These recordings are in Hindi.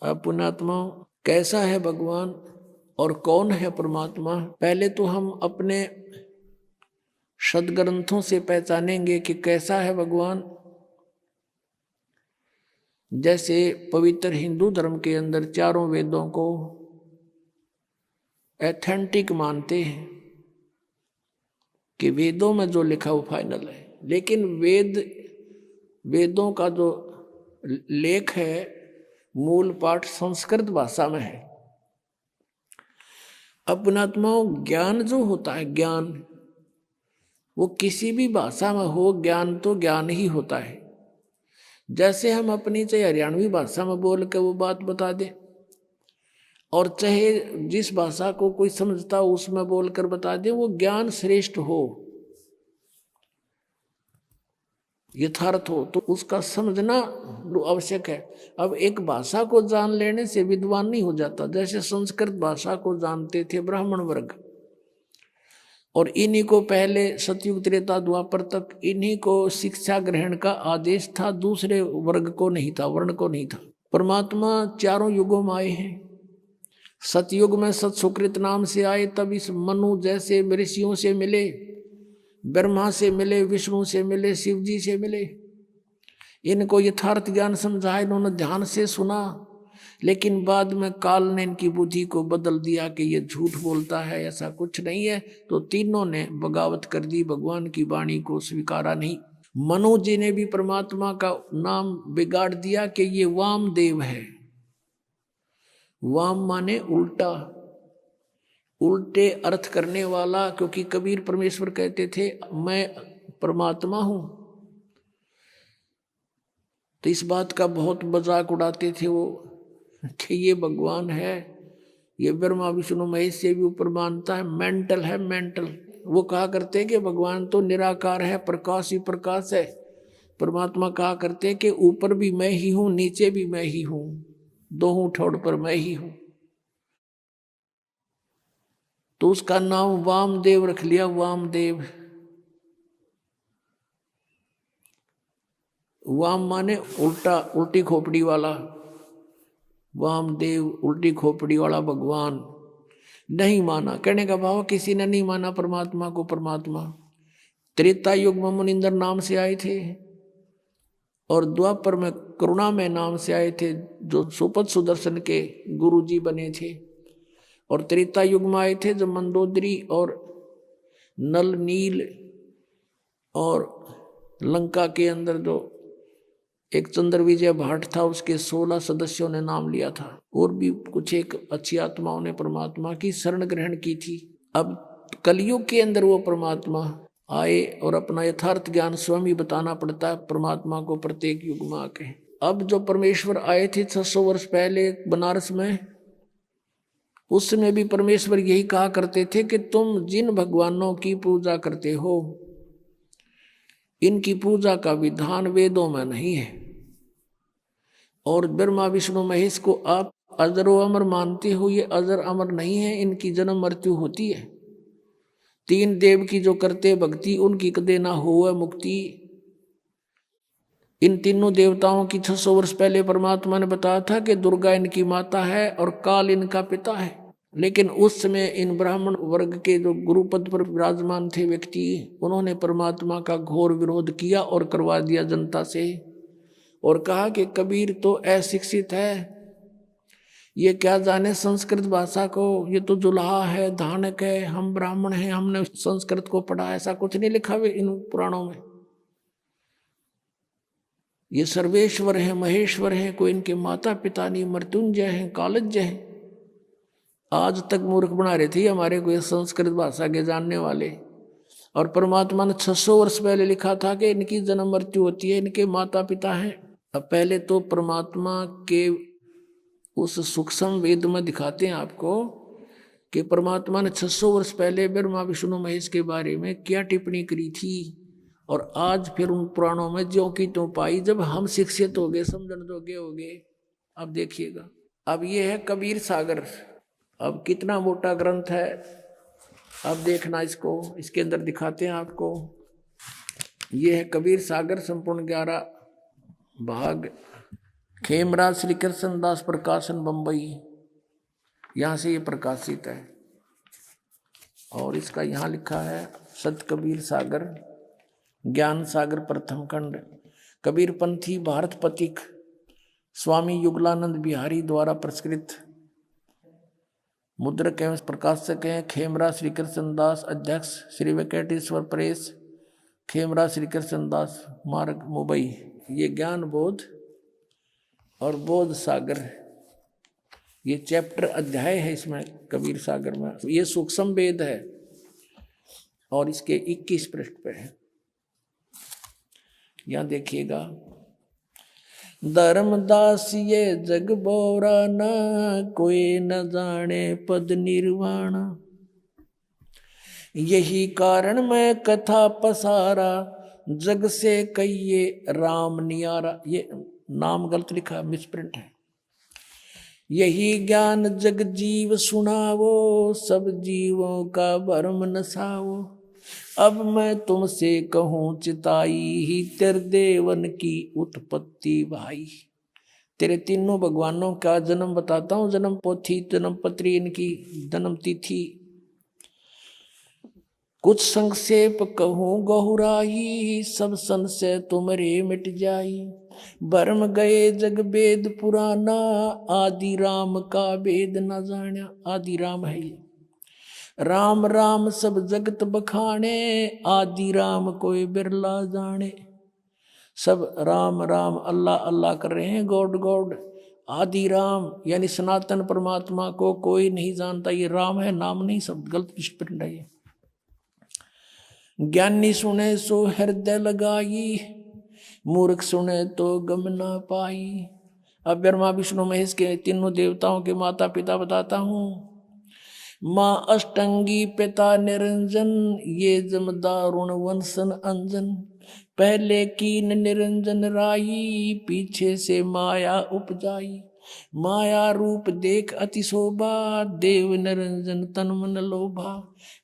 अब पुण्यात्मा, कैसा है भगवान और कौन है परमात्मा? पहले तो हम अपने सदग्रंथों से पहचानेंगे कि कैसा है भगवान। जैसे पवित्र हिंदू धर्म के अंदर चारों वेदों को एथेंटिक मानते हैं कि वेदों में जो लिखा वो फाइनल है, लेकिन वेदों का जो लेख है, मूल पाठ संस्कृत भाषा में है। अपनात्माओं, ज्ञान जो होता है, ज्ञान वो किसी भी भाषा में हो, ज्ञान तो ज्ञान ही होता है। जैसे हम अपनी चाहे हरियाणवी भाषा में बोल के वो बात बता दे, और चाहे जिस भाषा को कोई समझता हो उसमें बोलकर बता दे, वो ज्ञान श्रेष्ठ हो, यथार्थ हो, तो उसका समझना आवश्यक है। अब एक भाषा को जान लेने से विद्वान नहीं हो जाता। जैसे संस्कृत भाषा को जानते थे ब्राह्मण वर्ग, और इन्हीं को पहले सतयुग त्रेता द्वापर तक इन्हीं को शिक्षा ग्रहण का आदेश था, दूसरे वर्ग को नहीं था, वर्ण को नहीं था। परमात्मा चारों युगों में आए हैं। सतयुग में सत सुकृत नाम से आए, तब इस मनु जैसे ऋषियों से मिले, ब्रह्मा से मिले, विष्णु से मिले, शिव जी से मिले। इनको यथार्थ ज्ञान समझाया, इन्होंने ध्यान से सुना, लेकिन बाद में काल ने इनकी बुद्धि को बदल दिया कि ये झूठ बोलता है, ऐसा कुछ नहीं है। तो तीनों ने बगावत कर दी, भगवान की वाणी को स्वीकारा नहीं। मनु जी ने भी परमात्मा का नाम बिगाड़ दिया कि ये वामदेव है। वाम माने उल्टा, उल्टे अर्थ करने वाला, क्योंकि कबीर परमेश्वर कहते थे मैं परमात्मा हूं, तो इस बात का बहुत मजाक उड़ाते थे वो कि ये भगवान है, ये ब्रह्मा विष्णु महेश से भी ऊपर मानता है, मेंटल है, मेंटल। वो कहा करते हैं कि भगवान तो निराकार है, प्रकाश ही प्रकाश है। परमात्मा कहा करते हैं कि ऊपर भी मैं ही हूं, नीचे भी मैं ही हूं, दोनों ठोड़ पर मैं ही हूं। तो उसका नाम वामदेव रख लिया, वामदेव। वाम माने उल्टा, उल्टी खोपड़ी वाला। वामदेव उल्टी खोपड़ी वाला भगवान नहीं माना। कहने का भाव किसी ने नहीं माना परमात्मा को परमात्मा। त्रेता युग में मुनिंदर नाम से आए थे, और द्वापर में करुणा में नाम से आए थे, जो सुपद सुदर्शन के गुरु जी बने थे। और त्रेता युग में आए थे जब मंदोदरी और नल नील और लंका के अंदर जो एक चंद्र विजय भाट था, उसके 16 सदस्यों ने नाम लिया था, और भी कुछ एक अच्छी आत्माओं ने परमात्मा की शरण ग्रहण की थी। अब कलयुग के अंदर वो परमात्मा आए और अपना यथार्थ ज्ञान स्वयं ही बताना पड़ता है परमात्मा को प्रत्येक युग में आके। अब जो परमेश्वर आए थे 600 वर्ष पहले बनारस में, उसमें भी परमेश्वर यही कहा करते थे कि तुम जिन भगवानों की पूजा करते हो, इनकी पूजा का विधान वेदों में नहीं है, और ब्रह्मा विष्णु महेश को आप अजर अमर मानते हो, ये अजर अमर नहीं है, इनकी जन्म मृत्यु होती है। तीन देव की जो करते भक्ति, उनकी कदे ना हो मुक्ति। इन तीनों देवताओं की 600 वर्ष पहले परमात्मा ने बताया था कि दुर्गा इनकी माता है और काल इनका पिता है। लेकिन उस समय इन ब्राह्मण वर्ग के जो गुरुपद पर विराजमान थे व्यक्ति, उन्होंने परमात्मा का घोर विरोध किया और करवा दिया जनता से, और कहा कि कबीर तो अशिक्षित है, ये क्या जाने संस्कृत भाषा को, ये तो जुलाहा है, धानक है, हम ब्राह्मण हैं, हमने संस्कृत को पढ़ा, ऐसा कुछ नहीं लिखा हुआ इन पुराणों में। ये सर्वेश्वर हैं, महेश्वर हैं, कोई इनके माता पिता नहीं, मृत्युंजय हैं, कालज्ञ हैं। आज तक मूर्ख बना रहे थे हमारे कोई संस्कृत भाषा के जानने वाले। और परमात्मा ने 600 वर्ष पहले लिखा था कि इनकी जन्म मृत्यु होती है, इनके माता पिता हैं। अब पहले तो परमात्मा के उस सूक्ष्म वेद में दिखाते हैं आपको कि परमात्मा ने 600 वर्ष पहले ब्रह्मा विष्णु महेश के बारे में क्या टिप्पणी करी थी, और आज फिर उन पुराणों में ज्यों की त्यों पाई। जब हम शिक्षित हो गए, समझन जोगे हो गए, अब देखिएगा। अब ये है कबीर सागर। अब कितना मोटा ग्रंथ है, अब देखना इसको, इसके अंदर दिखाते हैं आपको। ये है कबीर सागर, संपूर्ण 11 भाग खेमराज श्री कृष्ण दास प्रकाशन बंबई, यहाँ से ये प्रकाशित है। और इसका यहाँ लिखा है सत कबीर सागर, ज्ञान सागर प्रथम खंड, कबीर पंथी भारत पथिक, स्वामी युगलानंद बिहारी द्वारा प्रस्कृत। मुद्रक एवं प्रकाशक हैं खेमराज श्री कृष्ण दास, अध्यक्ष श्री वेंकटेश्वर प्रेस, खेमराज श्री कृष्ण दास मार्ग मुंबई। ये ज्ञान बोध और बोध सागर, ये चैप्टर अध्याय है इसमें कबीर सागर में। ये सूक्ष्म वेद है और इसके 21 पृष्ठ पे है। यहाँ देखिएगा, धर्मदास ये जग बोरा न, कोई न जाने पद निर्वाण, यही कारण मैं कथा पसारा, जग से कहिए राम नियारा। ये नाम गलत लिखा, मिसप्रिंट है। यही ज्ञान जग जीव सुनावो, सब जीवों का भरम नसावो, अब मैं तुमसे कहूँ चिताई, ही तेरे देवन की उत्पत्ति भाई। तेरे तीनों भगवानों का जन्म बताता हूँ, जन्म पोथी, जन्म पत्री, इनकी जन्म तिथि। कुछ संक्षेप कहूँ गहुराई, सब संशय तुमरे मिट जाई। भरम गए जग वेद पुराना, आदि राम का वेद न जाना। आदि राम है ये, राम राम सब जगत बखाने, आदि राम कोई बिरला जाने। सब राम राम अल्लाह अल्लाह कर रहे हैं, गॉड गॉड। आदि राम यानी सनातन परमात्मा को कोई नहीं जानता। ये राम है, नाम नहीं, सब गलत स्प्रिंट है ये। ज्ञानी सुने सो हृदय लगाई, मूर्ख सुने तो गम ना पाई। अब ब्रह्मा विष्णु महेश के तीनों देवताओं के माता पिता बताता हूँ। माँ अष्टंगी पिता निरंजन, ये जमदारुण वंशन अंजन। पहले कीन निरंजन राई, पीछे से माया उपजाई। माया रूप देख अति शोभा, देव निरंजन तन मन लोभा।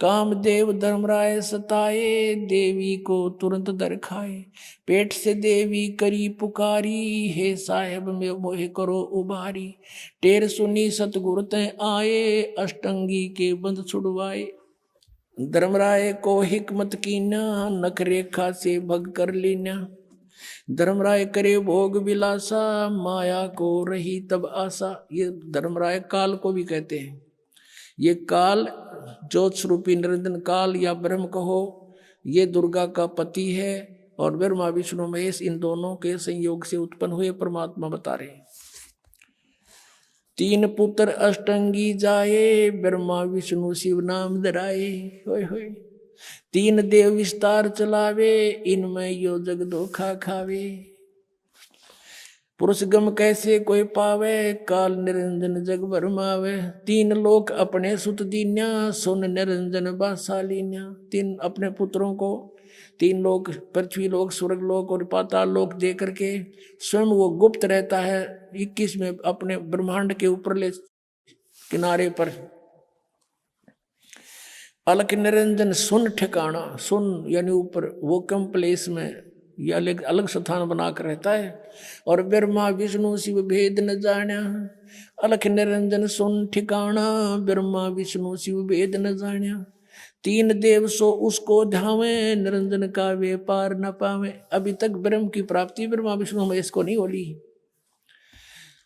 काम देव धर्मराय सताए, देवी को तुरंत दर खाए। पेट से देवी करी पुकारी, हे साहेब में मोह करो उबारी। टेर सुनी सतगुरु तै आए, अष्टंगी के बंध छुड़वाए। धर्मराय को हिकमत कीना, नख रेखा से भग कर लीना। धर्मराय करे भोग विलासा, माया को रही तब आशा। ये धर्मराय काल को भी कहते हैं। ये काल ज्योत स्वरूपी निरंजन काल या ब्रह्म कहो, ये दुर्गा का पति है और ब्रह्मा विष्णु महेश इन दोनों के संयोग से उत्पन्न हुए परमात्मा बता रहे हैं। तीन पुत्र अष्टंगी जाए, ब्रह्मा विष्णु शिव नाम धराए। होय होय। तीन देव विस्तार चलावे, इनमें यो जग धोखा खावे। पुरुष गम कैसे कोई पावे, काल निरंजन जग भरमावे। तीन लोक अपने सुत दीन्या, सुन निरंजन बासालीन्या। तीन अपने पुत्रों को तीन लोक, पृथ्वी लोक, स्वर्ग लोक और पाताल लोक दे करके स्वयं वो गुप्त रहता है 21 में अपने ब्रह्मांड के ऊपरले किनारे पर। अलख निरंजन सुन ठिकाना, सुन यानी ऊपर, वो कम प्लेस में या अलग स्थान बनाकर रहता है। और ब्रह्मा विष्णु शिव भेद न जाना, अलख निरंजन सुन ठिकाना, ब्रह्मा विष्णु शिव भेद न जाना। तीन देव सो उसको ध्यावे, निरंजन का वे पार न पावे। अभी तक ब्रह्म की प्राप्ति ब्रह्मा विष्णु महेश को नहीं होली।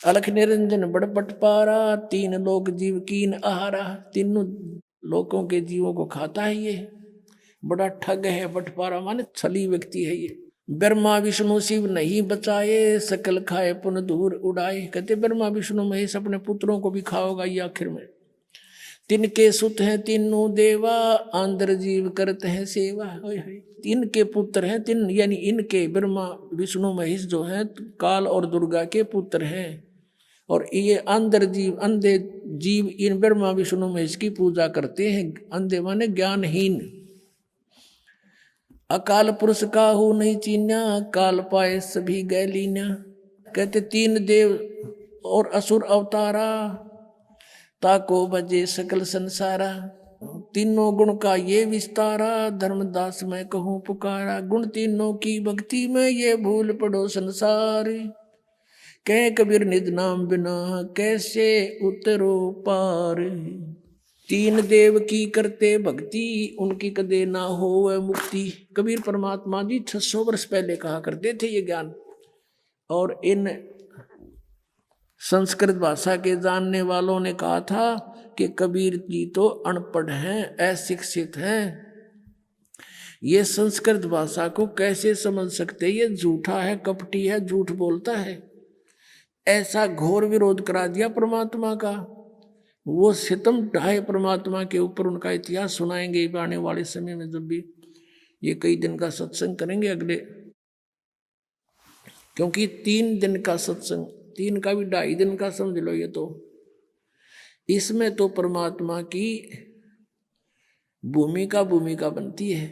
अलख निरंजन बड़ बटपारा, तीन लोक जीव कीन आहारा। तीनों लोकों के जीवों को खाता है ये, बड़ा ठग है। बटपारा माने छली व्यक्ति है ये। ब्रह्मा विष्णु शिव नहीं बचाए, सकल खाए पुन दूर उड़ाए। कहते ब्रह्मा विष्णु महेश अपने पुत्रों को भी खाओगा ये आखिर में। तिनके सुत हैं तीनों देवा, आंध्र जीव करते हैं सेवा। इनके पुत्र हैं तीन, यानी इनके ब्रह्मा विष्णु महेश जो हैं काल और दुर्गा के पुत्र हैं। और ये अंधर जीव, अंधे जीव इन ब्रह्मा विष्णु महेश की पूजा करते हैं। अंधे माने ज्ञानहीन। अकाल पुरुष का हो नहीं चीन्या, काल पाए सभी गए लीन्या। कहते तीन देव और असुर अवतारा, ताको भजे सकल संसारा। तीनों गुण का ये विस्तारा, धर्मदास मैं कहूँ पुकारा। गुण तीनों की भक्ति में ये भूल पड़ो संसार, कह कबीर निज नाम बिना कैसे उतरो पार। तीन देव की करते भक्ति उनकी कदे ना हो वह मुक्ति। कबीर परमात्मा जी 600 वर्ष पहले कहा करते थे ये ज्ञान। और इन संस्कृत भाषा के जानने वालों ने कहा था कि कबीर जी तो अनपढ़ हैं, अशिक्षित हैं, ये संस्कृत भाषा को कैसे समझ सकते, ये झूठा है, कपटी है, झूठ बोलता है। ऐसा घोर विरोध करा दिया परमात्मा का। वो सितम ढाए परमात्मा के ऊपर। उनका इतिहास सुनाएंगे आने वाले समय में, जब भी ये कई दिन का सत्संग करेंगे अगले, क्योंकि 3 दिन का सत्संग, 3 का भी 2.5 दिन का समझ लो ये तो। इसमें तो परमात्मा की भूमिका बनती है।